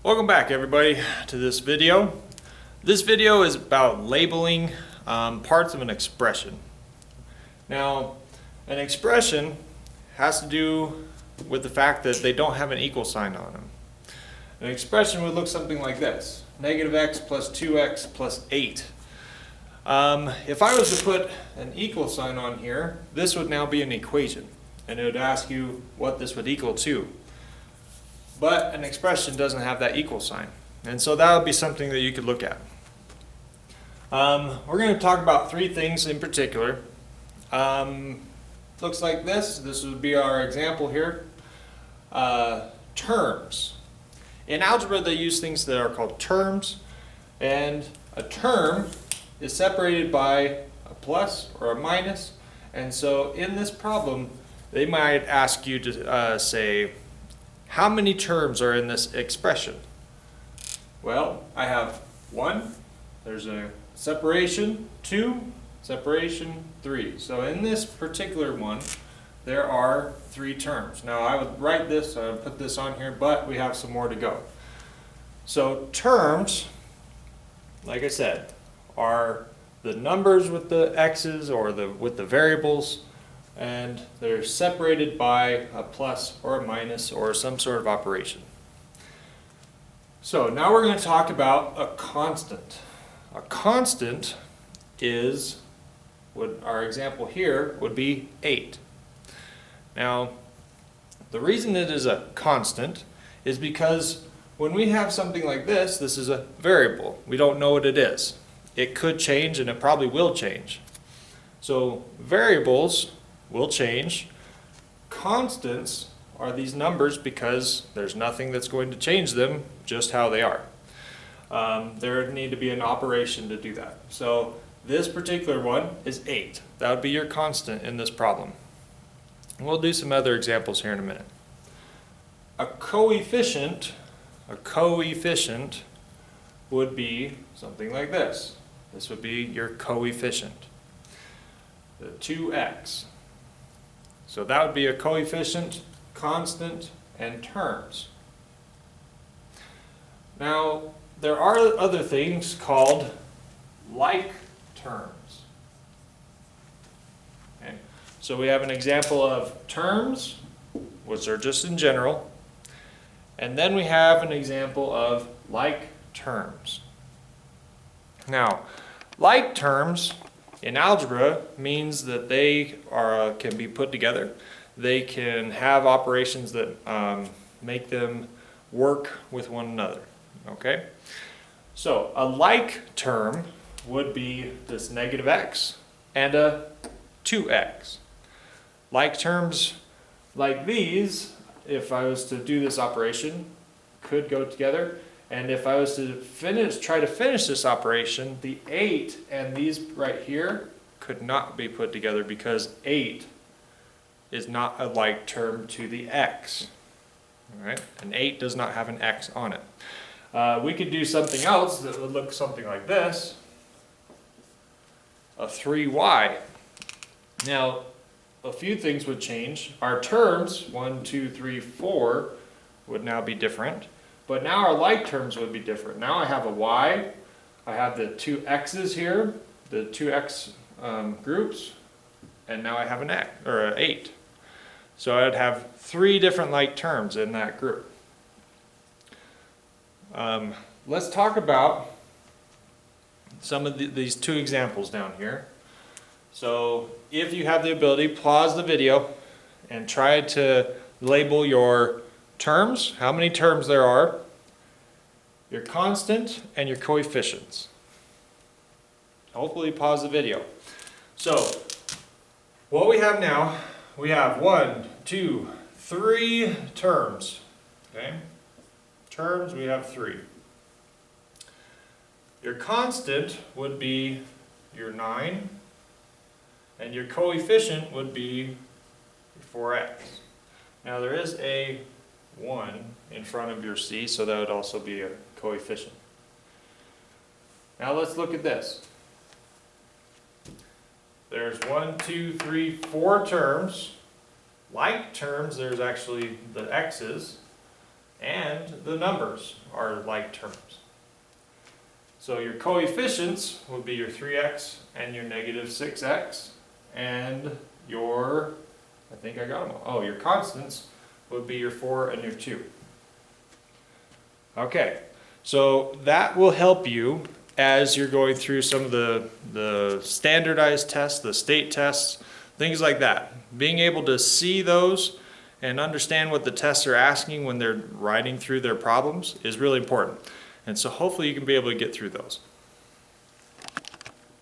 Welcome back everybody to this video. This video is about labeling parts of an expression. Now, an expression has to do with the fact that they don't have an equal sign on them. An expression would look something like this: negative x plus 2x plus 8. If I was to put an equal sign on here, this would now be an equation, and it would ask you what this would equal to. But an expression doesn't have that equal sign, and so that would be something that you could look at. We're going to talk about three things in particular. Looks like this. This would be our example here. Terms. In algebra, they use things that are called terms, and a term is separated by a plus or a minus. And so in this problem, they might ask you to say, how many terms are in this expression? Well, I have 1, there's a separation, 2, separation, 3. So in this particular one, there are 3 terms. Now I would write this, I would put this on here, but we have some more to go. So terms, like I said, are the numbers with the x's or with the variables, and they're separated by a plus or a minus or some sort of operation. So now we're going to talk about a constant. A constant is, our example here would be 8. Now, the reason it is a constant is because when we have something like this, this is a variable. We don't know what it is. It could change, and it probably will change. So variables will change. Constants are these numbers because there's nothing that's going to change them, just how they are. There would need to be an operation to do that. So this particular one is 8. That would be your constant in this problem. And we'll do some other examples here in a minute. A coefficient would be something like this. This would be your coefficient, the 2x. So that would be a coefficient, constant, and terms. Now, there are other things called like terms. Okay. So we have an example of terms, which are just in general, and then we have an example of like terms. Now, like terms in algebra means that they can be put together. They can have operations that make them work with one another. Okay? So a like term would be this negative x and a 2x. Like terms like these, if I was to do this operation, could go together. And if I was to try to finish this operation, the 8 and these right here could not be put together because 8 is not a like term to the x. All right? And 8 does not have an x on it. We could do something else that would look something like this. A 3y. Now, a few things would change. Our terms, 1, 2, 3, 4, would now be different. But now our like terms would be different. Now I have a y, I have the 2 x's here, the 2x groups, and now I have an 8. So I'd have 3 different like terms in that group. Let's talk about some of these 2 examples down here. So if you have the ability, pause the video and try to label your terms, how many terms there are, your constant, and your coefficients. Hopefully pause the video. So what we have now, we have 1, 2, 3 terms. Okay? Terms, we have 3. Your constant would be your 9, and your coefficient would be your 4x. Now there is a 1 in front of your c, so that would also be a coefficient. Now let's look at this. There's 1, 2, 3, 4 terms. Like terms, there's actually the x's and the numbers are like terms. So your coefficients would be your 3x and your negative 6x, and your, I think I got them all. Oh, your constants would be your 4 and your 2. Okay, so that will help you as you're going through some of the standardized tests, the state tests, things like that. Being able to see those and understand what the tests are asking when they're writing through their problems is really important. And so hopefully you can be able to get through those.